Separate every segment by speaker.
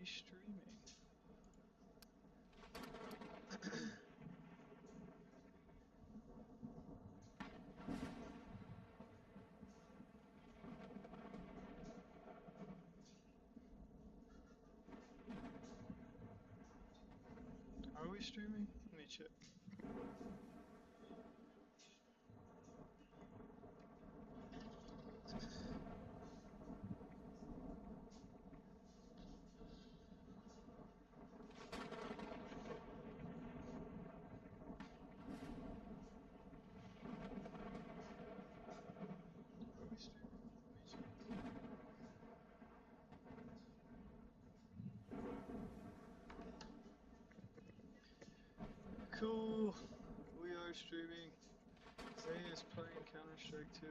Speaker 1: we streaming? Are we streaming? Let me check. Are we streaming? Let me check. Cool. We are streaming. Zay is playing Counter-Strike 2.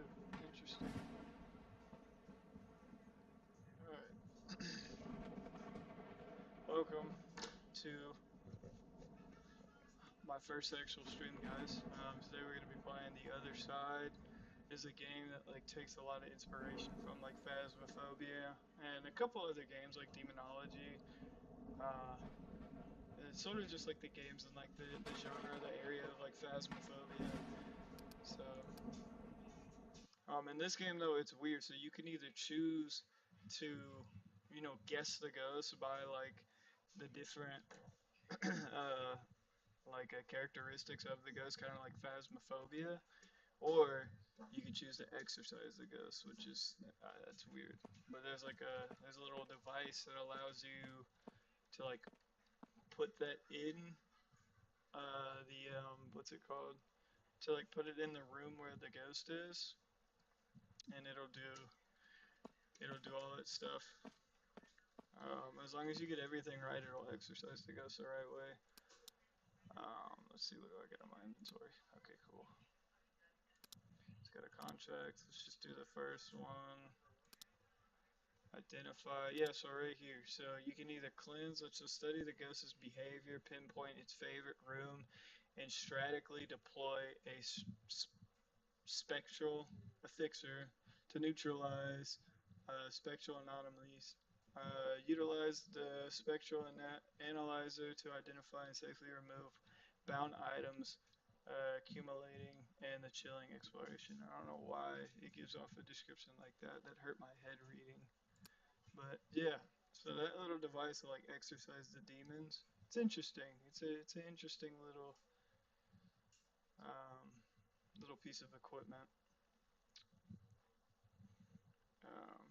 Speaker 1: Interesting. Alright. Welcome to my first actual stream, guys. Today we're going to be playing The Other Side. Is a game that like takes a lot of inspiration from like Phasmophobia and a couple other games like Demonology. Uh, it's sort of just like the games in like the genre, the area of like Phasmophobia. So, in this game though, it's weird. So you can either choose to, guess the ghost by like the different uh, characteristics of the ghost, kind of like Phasmophobia, or you can choose to exercise the ghost, which is that's weird. But there's a little device that allows you to like put that in the what's it called? To like put it in the room where the ghost is, and it'll do all that stuff. As long as you get everything right, it'll exercise the ghost the right way. Let's see, what do I got on my inventory? Okay, cool. It's got a contract. Let's just do the first one. Identify, yeah, so right here. So you can either cleanse, which will study the ghost's behavior, pinpoint its favorite room, and strategically deploy a spectral affixer to neutralize spectral anomalies. Utilize the spectral analyzer to identify and safely remove bound items accumulating and the chilling exploration. I don't know why it gives off a description like that. That hurt my head reading. But yeah, so that little device will like exercise the demons. It's interesting. It's an interesting um, little piece of equipment. Um,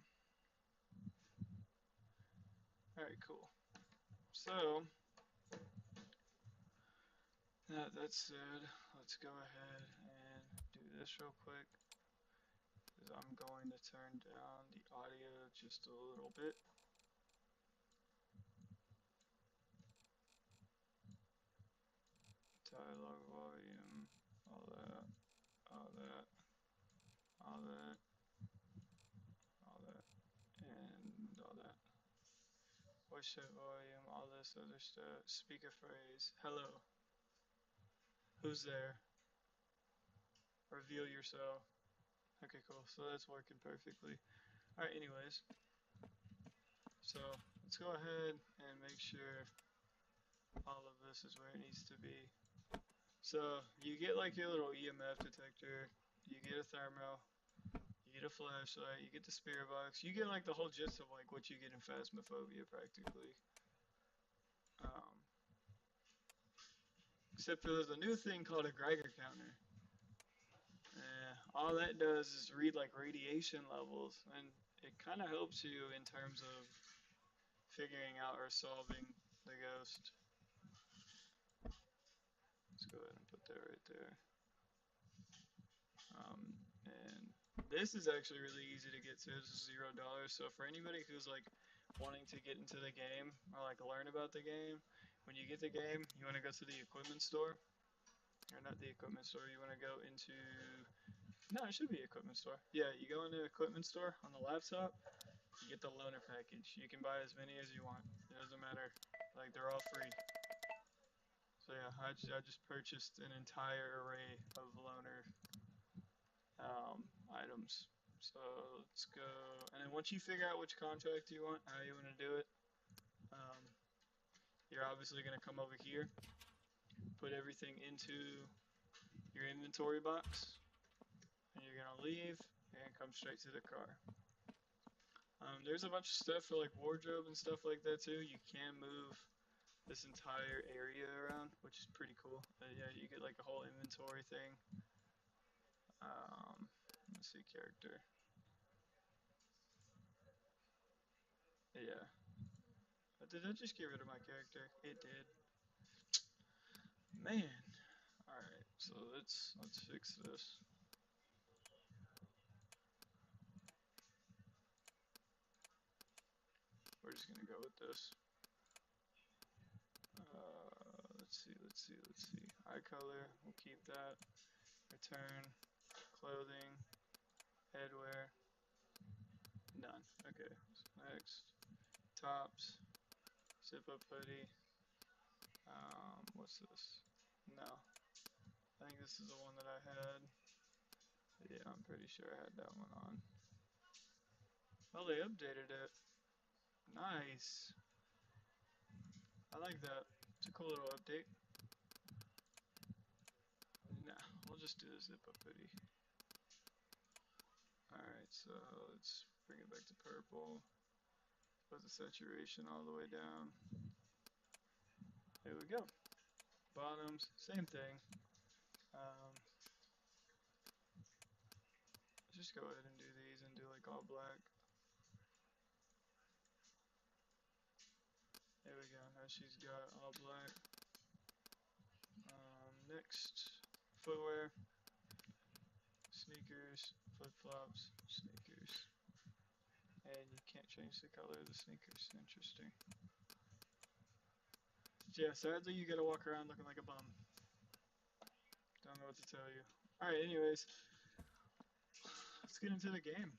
Speaker 1: all right, cool. So that said, let's go ahead and do this real quick because I'm going to turn down the audio just a little bit. Dialogue volume, all that, all that, all that, all that, and all that. Voice chat volume, all this other stuff. Speaker phrase. Hello. Who's there? Reveal yourself. Okay, cool. So that's working perfectly. Alright, anyways. So let's go ahead and make sure all of this is where it needs to be. So you get like your little EMF detector, you get a thermal, you get a flashlight, you get the spirit box, you get like the whole gist of like what you get in Phasmophobia practically. Except for there's a new thing called a Geiger counter. All that does is read like radiation levels, and it kind of helps you in terms of figuring out or solving the ghost. Let's go ahead and put that right there. And this is actually really easy to get to. This is $0. So for anybody who's like wanting to get into the game or like learn about the game, when you get the game, you want to go to the equipment store. Or not the equipment store, you want to go into... No, it should be equipment store. Yeah, you go into equipment store on the laptop, you get the loaner package. You can buy as many as you want. It doesn't matter. Like, they're all free. So yeah, I just purchased an entire array of loaner items. So let's go. And then once you figure out which contract you want, how you want to do it, you're obviously going to come over here, put everything into your inventory box, and you're going to leave and come straight to the car. There's a bunch of stuff for like wardrobe and stuff like that too. You can move this entire area around, which is pretty cool. Yeah, you get like a whole inventory thing. Let's see, character. Yeah. Did I just get rid of my character? It did. Man. Alright, so let's fix this. We're just gonna go with this. Let's see. Eye color, we'll keep that. Return, clothing, headwear, none. Okay, so next. Tops, zip up hoodie. What's this? No. I think this is the one that I had. Yeah, I'm pretty sure I had that one on. Oh, they updated it. Nice. I like that. It's a cool little update. Nah, we'll just do the zip up hoodie. Alright, so let's bring it back to purple. Put the saturation all the way down. There we go. Bottoms, same thing. Just go ahead and do these and do like all black. There we go. Now she's got all black. Next, footwear, sneakers, flip-flops, sneakers. And you can't change the color of the sneakers. Interesting. Yeah, sadly you gotta walk around looking like a bum. Don't know what to tell you. Alright, anyways. Let's get into the game.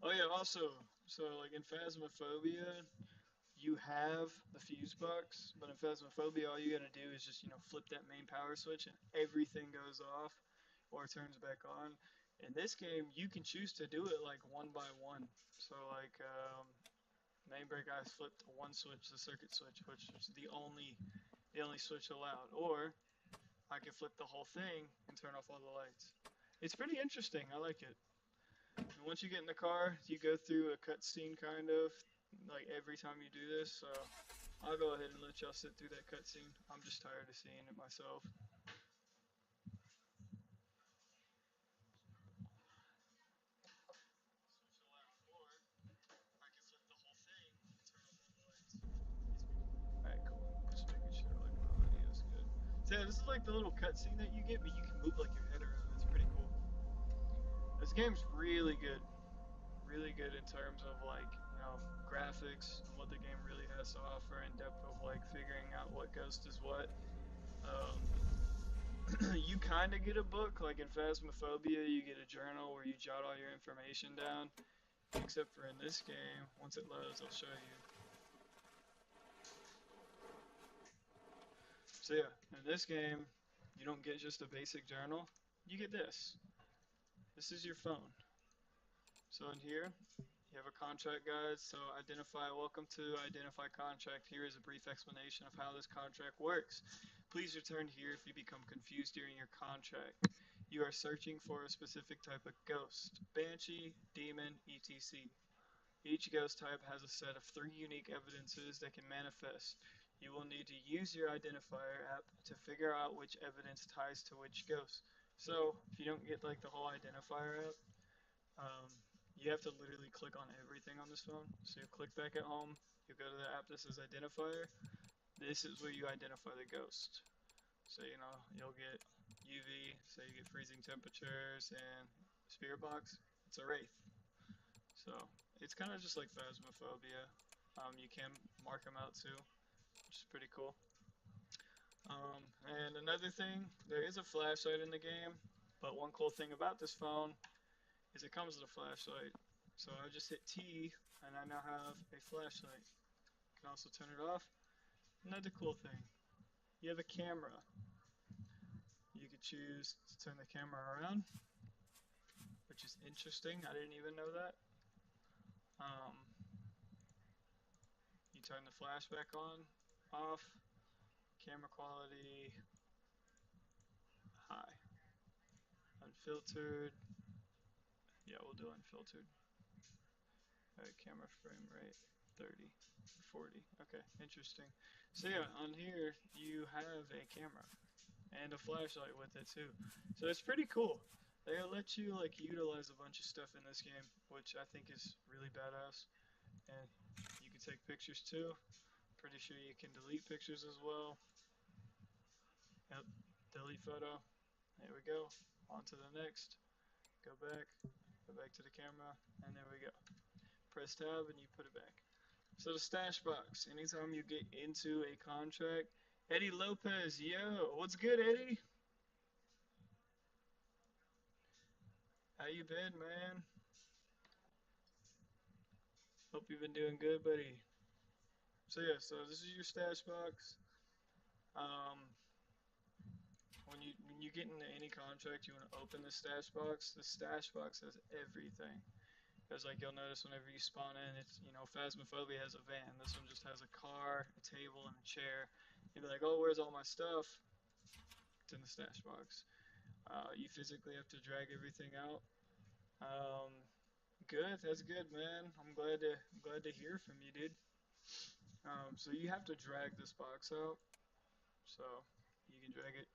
Speaker 1: Oh yeah, also, so like in Phasmophobia, you have the fuse box, but in Phasmophobia, all you gotta do is just, flip that main power switch and everything goes off or turns back on. In this game, you can choose to do it like one by one. So like, main break I flipped one switch, the circuit switch, which is the only switch allowed. Or I can flip the whole thing and turn off all the lights. It's pretty interesting. I like it. And once you get in the car, you go through a cutscene kind of, like every time you do this. So I'll go ahead and let y'all sit through that cutscene. I'm just tired of seeing it myself. Alright, cool. Just making sure like my audio's good. So yeah, this is like the little cutscene that you get, but you can move like your head around. It's pretty cool. This game's really good. Really good in terms of like, graphics and what the game really has to offer in depth of like figuring out what ghost is what. You kind of get a book, like in Phasmophobia, you get a journal where you jot all your information down. Except for in this game, once it loads, I'll show you. So yeah, in this game, you don't get just a basic journal. You get this. This is your phone. So in here, you have a contract guide. So welcome to identify contract. Here is a brief explanation of how this contract works. Please return here if you become confused during your contract. You are searching for a specific type of ghost, banshee, demon, etc. Each ghost type has a set of 3 unique evidences that can manifest. You will need to use your identifier app to figure out which evidence ties to which ghost. So if you don't get like the whole identifier app, you have to literally click on everything on this phone. So you click back at home, you go to the app that says identifier. This is where you identify the ghost. So you'll get UV, so you get freezing temperatures, and spirit box, it's a wraith. So it's kind of just like Phasmophobia. You can mark them out too, which is pretty cool. And another thing, there is a flashlight in the game, but one cool thing about this phone is it comes with a flashlight. So I just hit T, and I now have a flashlight. You can also turn it off. Another cool thing, you have a camera. You could choose to turn the camera around, which is interesting. I didn't even know that. You turn the flash back on, off, camera quality, high, unfiltered, yeah, we'll do unfiltered. Alright, camera frame rate, 30, 40, okay, interesting. So yeah, on here, you have a camera, and a flashlight with it too. So it's pretty cool. They let you like utilize a bunch of stuff in this game, which I think is really badass. And you can take pictures too. Pretty sure you can delete pictures as well. Yep, delete photo. There we go. On to the next. Go back to the camera, and there we go. Press tab and you put it back. So the stash box. Anytime you get into a contract, Eddie Lopez, yo, what's good, Eddie? How you been, man? Hope you've been doing good, buddy. So yeah, so this is your stash box. Um, when you get into any contract, you want to open the stash box. The stash box has everything. Because like you'll notice whenever you spawn in, it's Phasmophobia has a van. This one just has a car, a table, and a chair. You'd be like, oh, where's all my stuff? It's in the stash box. You physically have to drag everything out. Um, Good, that's good, man. I'm glad to hear from you, dude. So you have to drag this box out. So you can drag it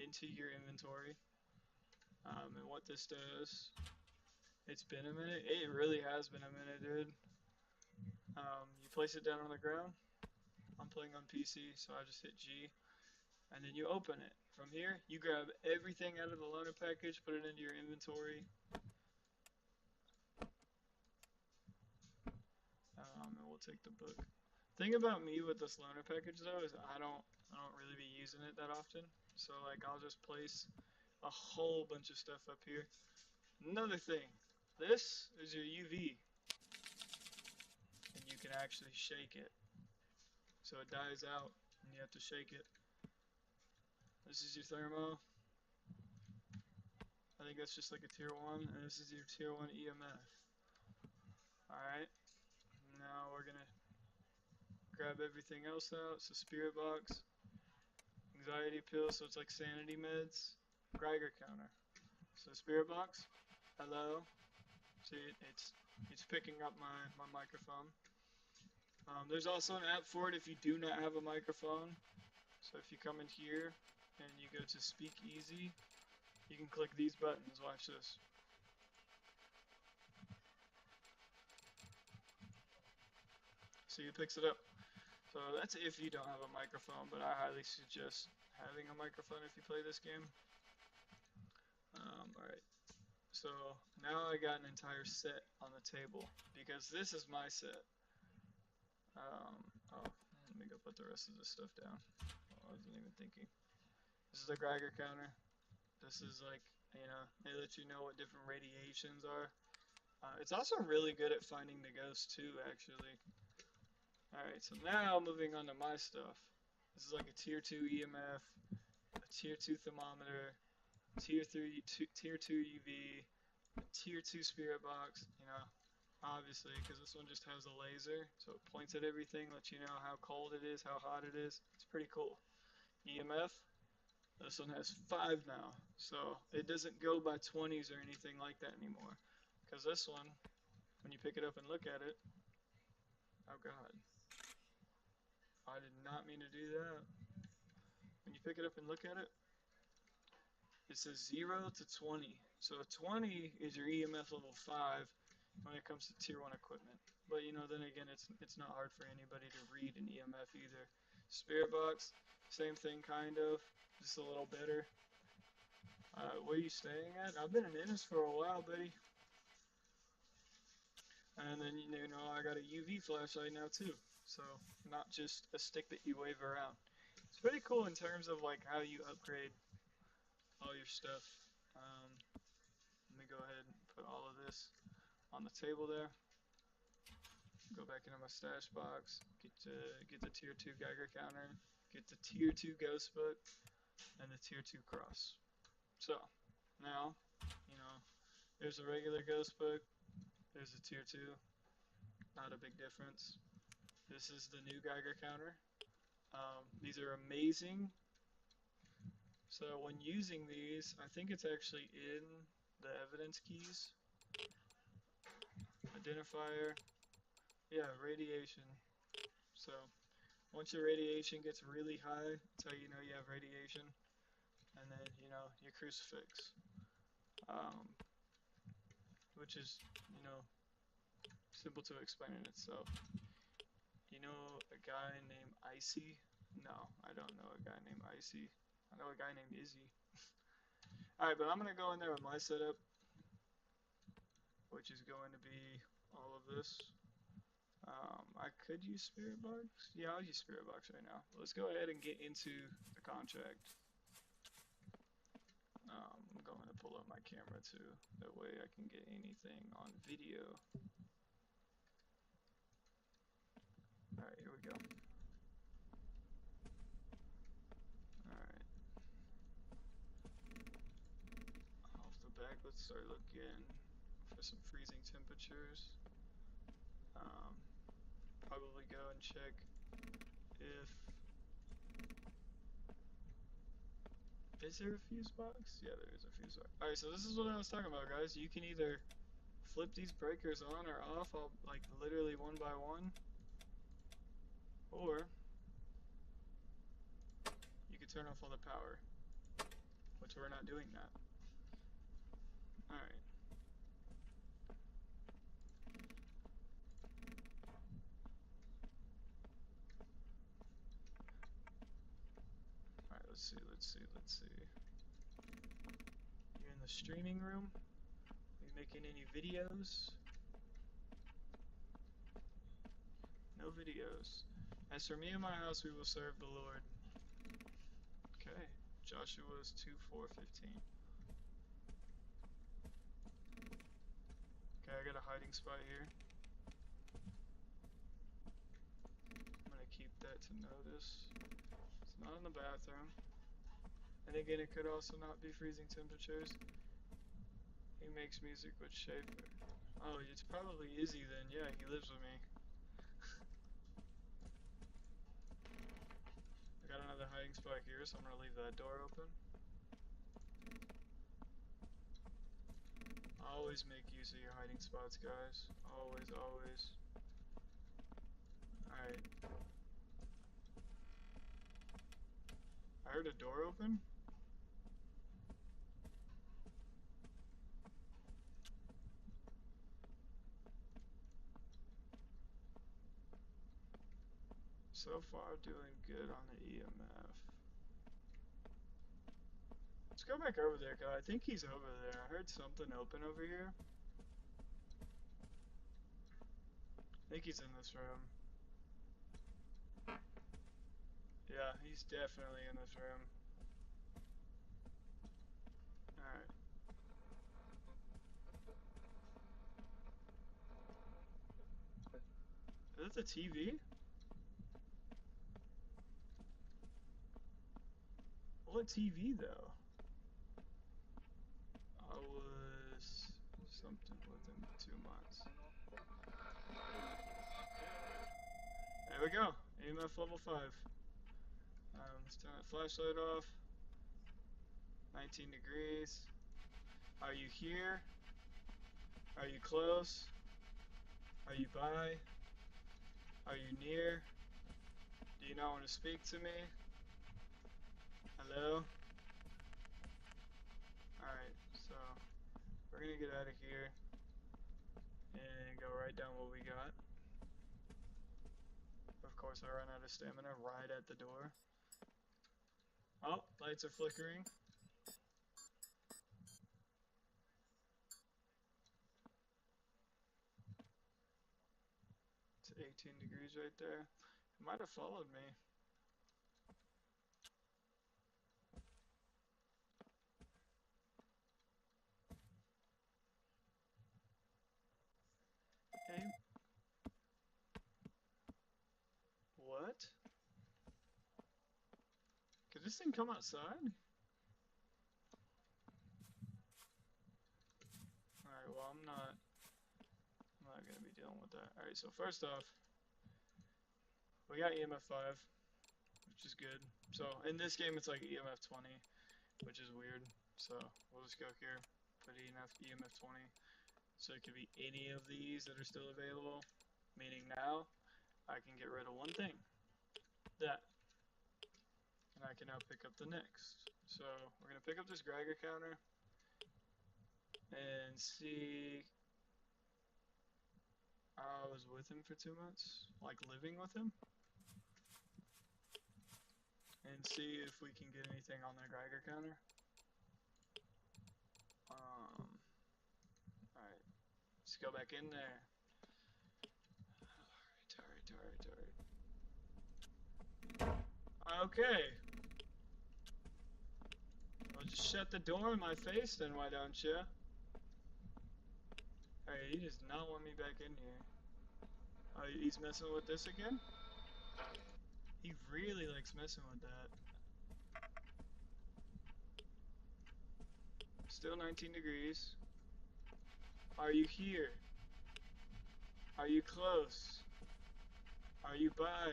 Speaker 1: into your inventory. And what this does, it's been a minute. It really has been a minute, dude. You place it down on the ground. I'm playing on PC, so I just hit G, and then you open it. From here, you grab everything out of the loaner package, put it into your inventory. And we'll take the book. Thing about me with this loaner package though is I don't really be using it that often. So like I'll just place a whole bunch of stuff up here. Another thing, this is your UV, and you can actually shake it. So it dies out, and you have to shake it. This is your thermo. I think that's just like a tier 1, and this is your tier 1 EMF. Alright, now we're gonna grab everything else out. So spirit box, anxiety pill, so it's like sanity meds, Geiger counter. So spirit box, hello. See, it's picking up my microphone. There's also an app for it if you do not have a microphone. So if you come in here and you go to speak easy, you can click these buttons. Watch this. See, it picks it up. So that's if you don't have a microphone, but I highly suggest having a microphone if you play this game. Alright, so now I got an entire set on the table because this is my set. Oh, let me go put the rest of this stuff down. Oh, I wasn't even thinking. This is the Geiger counter. This is like, they let you know what different radiations are. It's also really good at finding the ghosts too, actually. Alright, so now moving on to my stuff. This is like a tier 2 EMF, a tier 2 thermometer, tier 2 UV, a tier 2 spirit box, obviously, because this one just has a laser, so it points at everything, lets you know how cold it is, how hot it is. It's pretty cool. EMF, this one has 5 now, so it doesn't go by 20s or anything like that anymore. Because this one, when you pick it up and look at it, oh god, I did not mean to do that. When you pick it up and look at it, it says 0 to 20. So 20 is your EMF level 5 when it comes to tier 1 equipment. But then again, it's not hard for anybody to read an EMF either. Spirit box, same thing kind of, just a little better. Where are you staying at? I've been in Ennis for a while, buddy. And then, I got a UV flashlight now too. So, not just a stick that you wave around. It's pretty cool in terms of like how you upgrade all your stuff. Let me go ahead and put all of this on the table there. Go back into my stash box, get the tier 2 Geiger counter, get the tier 2 ghost book, and the tier 2 cross. So, now, there's a regular ghost book, there's a tier 2, not a big difference. This is the new Geiger counter. These are amazing. So when using these, I think it's actually in the evidence keys. Identifier. Yeah, radiation. So once your radiation gets really high, that's how you know you have radiation. And then, you know, your crucifix. Which is, you know, simple to explain in itself. You know a guy named Icy? No, I don't know a guy named Icy. I know a guy named Izzy. Alright, but I'm going to go in there with my setup, which is going to be all of this. I could use Spirit Box. Yeah, I'll use Spirit Box right now. Let's go ahead and get into the contract. I'm going to pull up my camera too. That way I can get anything on video. Alright, here we go. Alright. Off the back, let's start looking for some freezing temperatures. Probably go and check if... Is there a fuse box? Yeah, there is a fuse box. Alright, so this is what I was talking about, guys. You can either flip these breakers on or off, like literally one by one. Or you could turn off all the power, which we're not doing that. Alright. Alright, let's see. You're in the streaming room. Are you making any videos? No videos. As for me and my house, we will serve the Lord. Okay. Joshua's 2:4:15. Okay, I got a hiding spot here. I'm gonna keep that to notice. It's not in the bathroom. And again, it could also not be freezing temperatures. He makes music with Schaefer. Oh, it's probably Izzy then. Yeah, he lives with me. I got another hiding spot here, so I'm gonna leave that door open. Always make use of your hiding spots, guys. Always, always. Alright. I heard a door open. So far, doing good on the EMF. Let's go back over there, cause I think he's over there. I heard something open over here. I think he's in this room. Yeah, he's definitely in this room. Alright. Is that the TV? What TV though? I was something within 2 months. There we go. EMF level 5. Let's turn the flashlight off. 19 degrees. Are you here? Are you close? Are you by? Are you near? Do you not want to speak to me? Hello? Alright, so we're gonna get out of here and go right down what we got. Of course, I run out of stamina right at the door. Oh, lights are flickering. It's 18 degrees right there. It might have followed me. Hey. What? Could this thing come outside? Alright, well I'm not gonna be dealing with that. Alright, so first off, We got EMF 5, which is good. So in this game, it's like EMF 20, which is weird. So we'll just go here, put EMF 20. So it could be any of these that are still available, meaning now I can get rid of one thing, that, and I can now pick up the next. So we're going to pick up this Geiger counter and see. I was with him for 2 months, like living with him, and see if we can get anything on that Geiger counter. Alright, let's go back in there. Alright. Okay. Well, just shut the door in my face then, why don't you? Alright, he does not want me back in here. Oh, he's messing with this again? He really likes messing with that. Still 19 degrees. Are you here? Are you close? Are you by?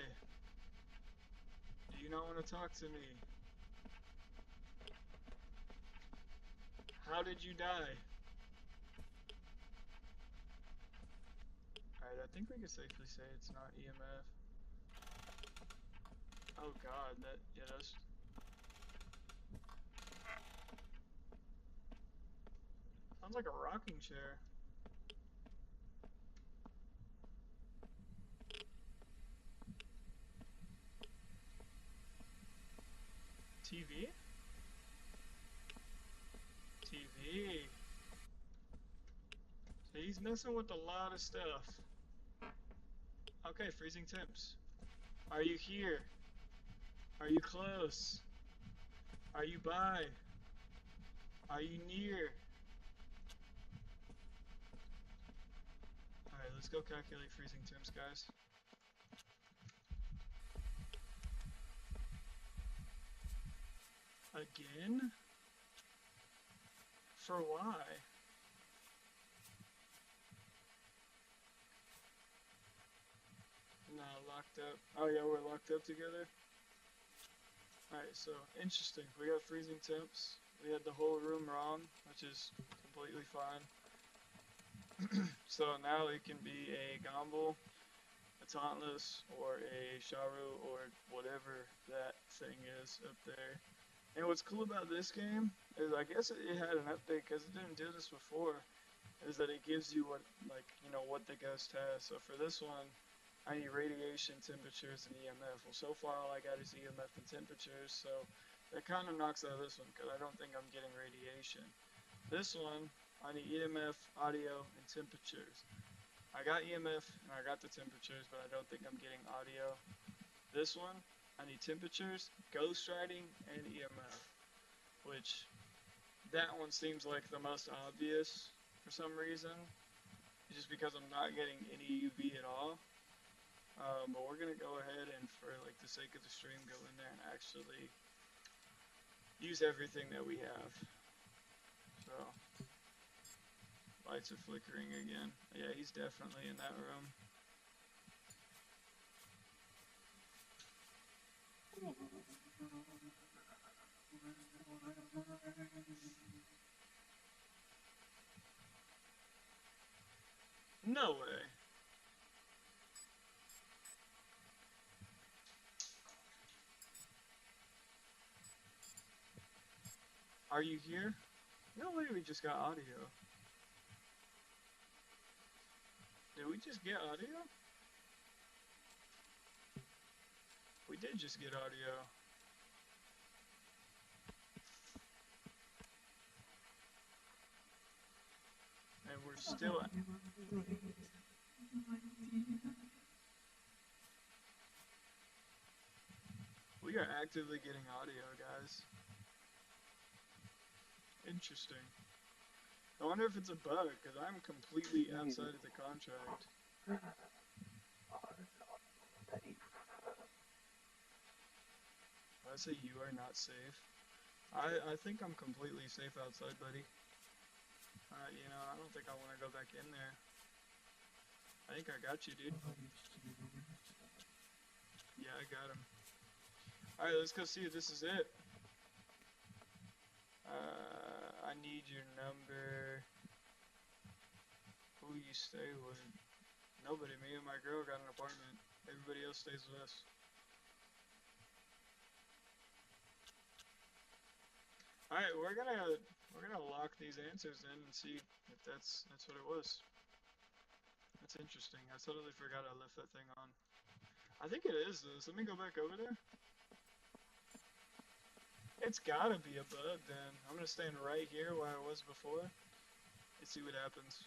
Speaker 1: Do you not want to talk to me? How did you die? Alright, I think we can safely say it's not EMF. Oh god, that's... Sounds like a rocking chair. TV? TV. So he's messing with a lot of stuff. Okay, freezing temps. Are you here? Are you close? Are you by? Are you near? Alright, let's go calculate freezing temps, guys. Again? For why? Not locked up. Oh yeah, we're locked up together. Alright, so interesting. We got freezing temps. We had the whole room wrong, which is completely fine. So now it can be a Gomble, a Tauntless, or a Sharu, or whatever that thing is up there. And what's cool about this game is, I guess it had an update because it didn't do this before, is that it gives you what, like, you know, what the ghost has. So for this one, I need radiation, temperatures, and EMF. Well, so far all I got is EMF and temperatures, so that kind of knocks out this one because I don't think I'm getting radiation. This one, I need EMF, audio, and temperatures. I got EMF and I got the temperatures, but I don't think I'm getting audio. This one, I need temperatures, ghost writing, and EMF, which that one seems like the most obvious for some reason, just because I'm not getting any UV at all. But we're gonna go ahead and, for like the sake of the stream, go in there and actually use everything that we have. So lights are flickering again. Yeah, he's definitely in that room. No way. Are you here? No way, we just got audio. Did we just get audio? We did just get audio. And we're still... We are actively getting audio, guys. Interesting. I wonder if it's a bug, because I'm completely outside of the contract. I say you are not safe. I think I'm completely safe outside, buddy. You know, I don't think I want to go back in there. I think I got you, dude. Yeah, I got him. Alright, let's go see if this is it. I need your number. Who you stay with? Nobody. Me and my girl got an apartment. Everybody else stays with us. Alright, we're gonna lock these answers in and see if that's what it was. That's interesting. I totally forgot I left that thing on. I think it is this. Let me go back over there. It's gotta be a bug then. I'm gonna stand right here where I was before and see what happens.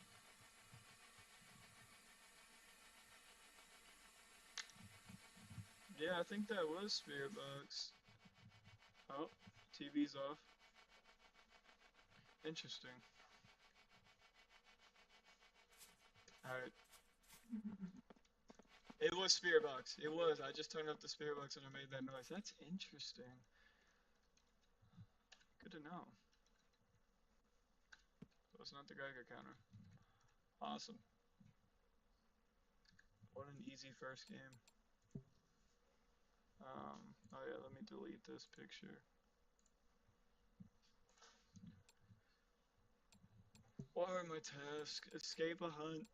Speaker 1: Yeah, I think that was spirit box. Oh, TV's off. Interesting. Alright. It was spirit box. It was. I just turned up the spirit box and I made that noise. That's interesting. Good to know. So it's not the Geiger counter. Awesome. What an easy first game. Oh yeah, let me delete this picture. What are my tasks? Escape a hunt.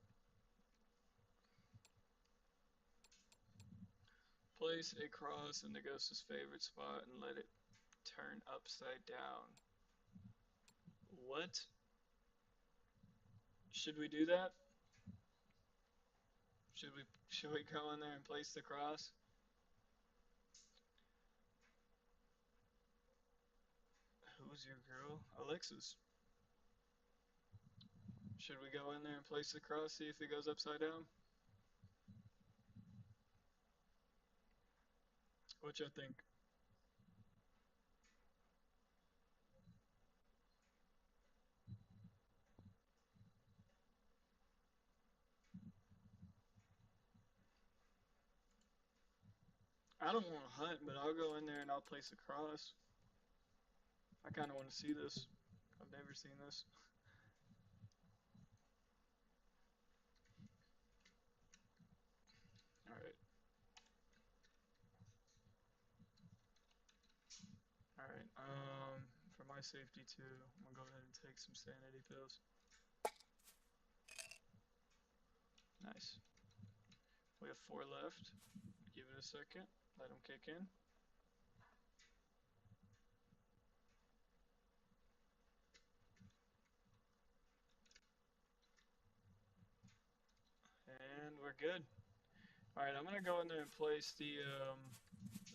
Speaker 1: Place a cross in the ghost's favorite spot and let it turn upside down. What? Should we do that? Should we go in there and place the cross? Who's your girl? Alexis. Should we go in there and place the cross, see if it goes upside down? What you think? I don't want to hunt, but I'll go in there and I'll place a cross. I kind of want to see this. I've never seen this. Alright. Alright. For my safety too, I'm gonna go ahead and take some sanity pills. Nice. We have 4 left. Give it a second. Let them kick in. And we're good. Alright, I'm gonna go in there and place the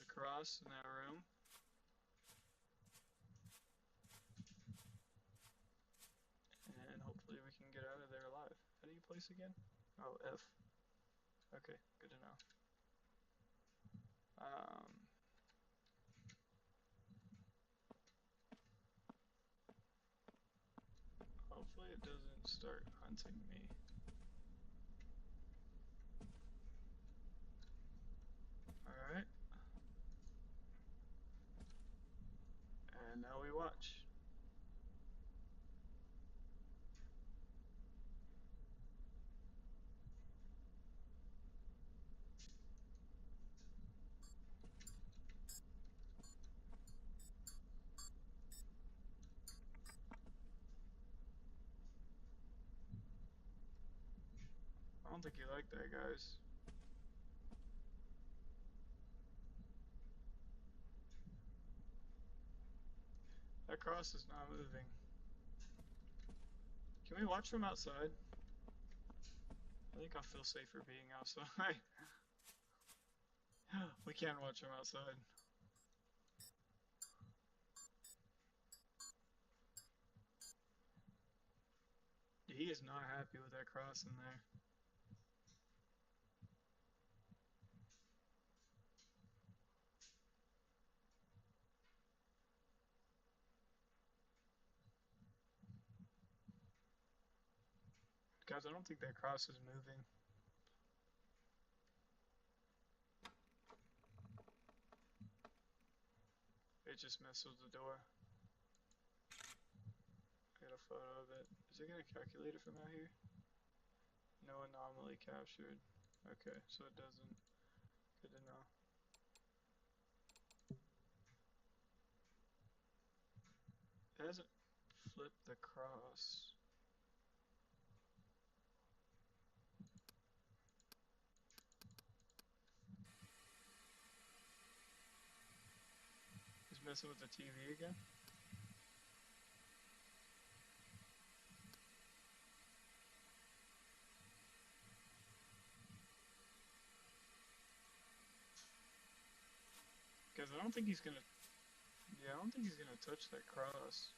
Speaker 1: cross in that room. And hopefully we can get out of there alive. How do you place again? Oh, F. Okay, good to know. Hopefully it doesn't start hunting me. Alright. And now we watch. I don't think you like that, guys. That cross is not moving. Can we watch from outside? I think I feel safer being outside. We can't watch from outside. He is not happy with that cross in there. Guys, I don't think that cross is moving. It just messed with the door. I got a photo of it. Is it gonna calculate it from out here? No anomaly captured. Okay, so it doesn't. Good to know. It hasn't flipped the cross. He's messing with the TV again. Guys, I don't think he's gonna. Yeah, I don't think he's gonna touch that cross.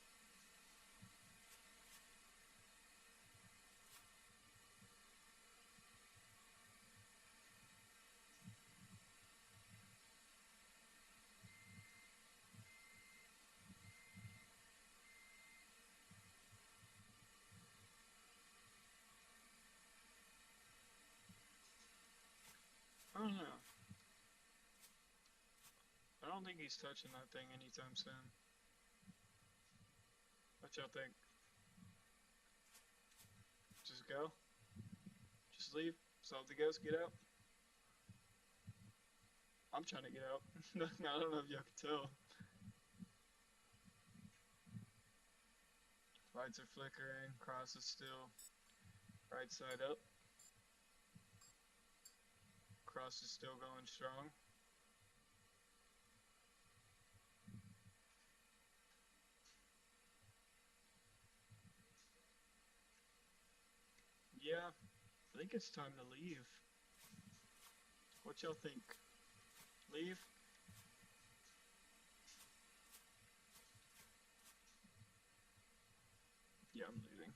Speaker 1: I don't know. I don't think he's touching that thing anytime soon. What y'all think? Just go? Just leave? Solve the ghost? Get out? I'm trying to get out. I don't know if y'all can tell. Lights are flickering. Cross is still right side up. Cross is still going strong. Yeah, I think it's time to leave. What y'all think? Leave? Yeah, I'm leaving.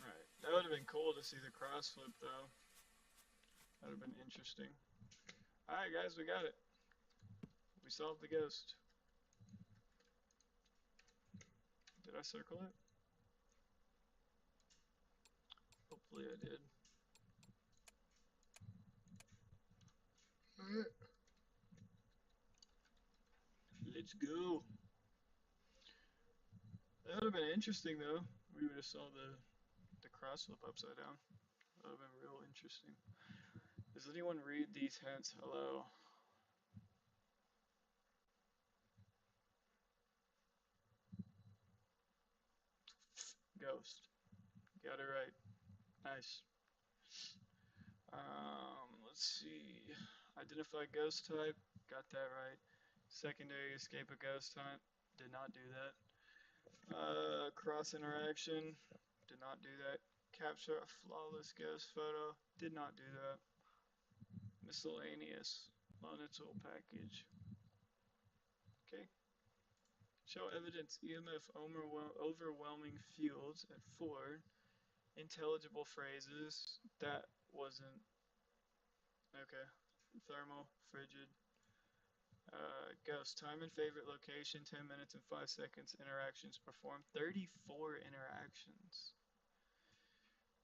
Speaker 1: Alright, that would have been cool to see the cross flip though. That would have been interesting. Alright guys, we got it. We solved the ghost. Did I circle it? Hopefully I did. Alright. Let's go. That would have been interesting though. We would have saw the cross flip upside down. That would have been real interesting. Does anyone read these hints? Hello. Ghost. Got it right. Nice. Let's see. Identify ghost type. Got that right. Secondary escape a ghost type. Did not do that. Cross interaction. Did not do that. Capture a flawless ghost photo. Did not do that. Miscellaneous. On its whole package. Okay. Show evidence EMF overwhelming fields at 4. Intelligible phrases. That wasn't. Okay. Thermal, frigid. Ghost. Time and favorite location, 10 minutes and 5 seconds. Interactions performed. 34 interactions.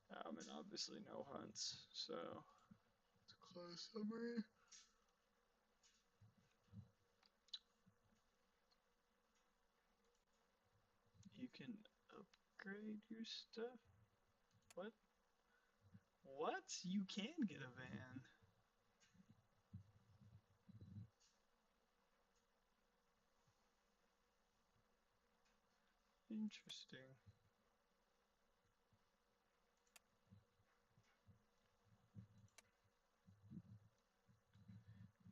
Speaker 1: And obviously no hunts. So, it's a close summary. You can upgrade your stuff? What? What? You can get a van. Interesting.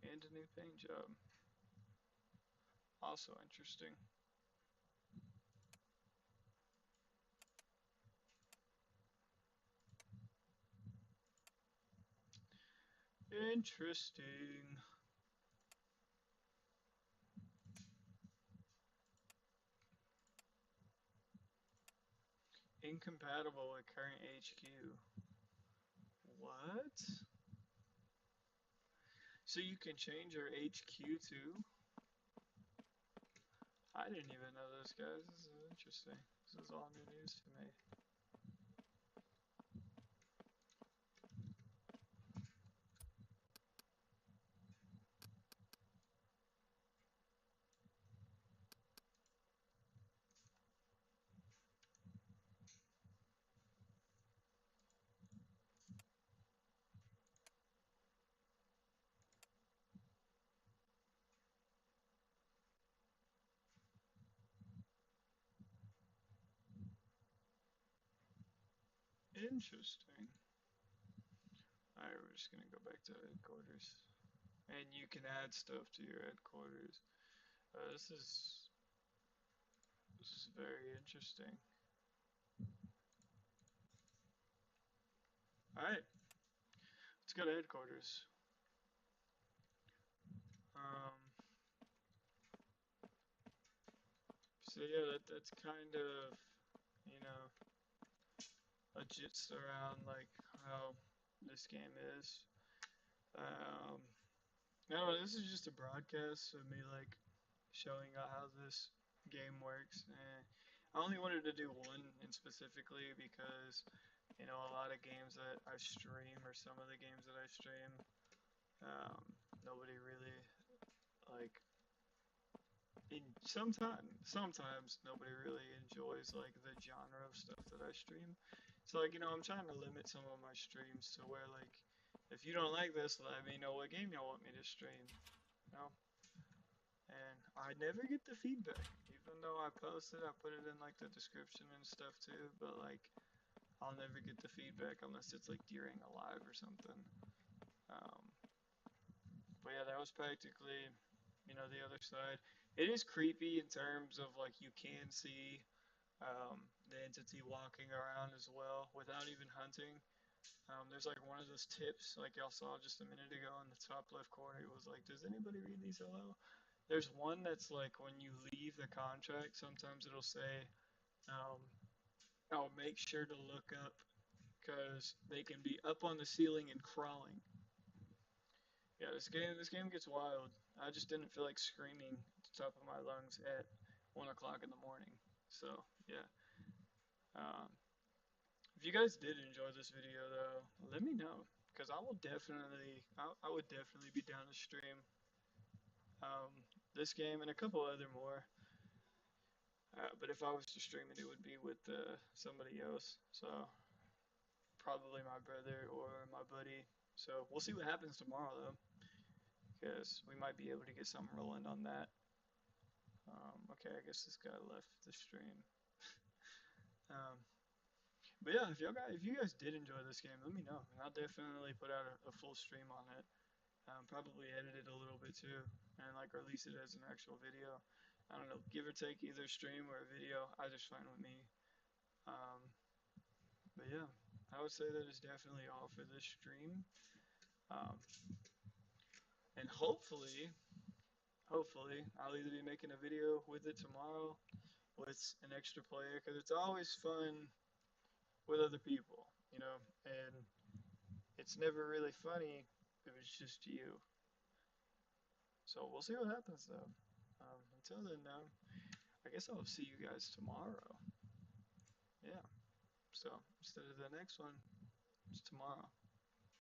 Speaker 1: And a new paint job. Also interesting. Interesting. Incompatible with current HQ. What? So you can change your HQ too? I didn't even know this, guys. This is interesting. This is all new news to me. Interesting. Alright, we're just gonna go back to headquarters. And you can add stuff to your headquarters. This is very interesting. Alright, let's go to headquarters. Um, so yeah, that's kind of, you know, a gist around like how this game is. Um, no, this is just a broadcast of me like showing out how this game works. And I only wanted to do one in specifically because a lot of games that I stream or some of the games that I stream, nobody really like. Sometimes nobody really enjoys like the genre of stuff that I stream. So like I'm trying to limit some of my streams to where like if you don't like this, let me know what game you want me to stream. You know? And I never get the feedback. Even though I post it, I put it in like the description and stuff too, but like I'll never get the feedback unless it's like during a live or something. Um, but yeah, that was practically, the other side. It is creepy in terms of like you can see the entity walking around as well without even hunting. There's like one of those tips, like y'all saw just a minute ago in the top left corner. It was like, does anybody read these hello? There's one that's like when you leave the contract, sometimes it'll say, um, "Oh, make sure to look up because they can be up on the ceiling and crawling." Yeah, this game gets wild. I just didn't feel like screaming at the top of my lungs at 1 o'clock in the morning. So yeah. Um, if you guys did enjoy this video though, let me know because I would definitely be down to stream this game and a couple other more. But if I was to stream it, it would be with somebody else. So probably my brother or my buddy. So we'll see what happens tomorrow though, because we might be able to get something rolling on that. Okay, I guess this guy left the stream. Um, but yeah, if you guys did enjoy this game, let me know, and I'll definitely put out a full stream on it. Probably edit it a little bit too, and like release it as an actual video. I don't know, give or take either stream or a video, either's fine with me. Um, but yeah, I would say that is definitely all for this stream. Um, and hopefully, I'll either be making a video with it tomorrow with an extra player, because it's always fun with other people, and it's never really funny if it's just you. So we'll see what happens though. Until then, though, I guess I'll see you guys tomorrow. Yeah. So instead of the next one, it's tomorrow.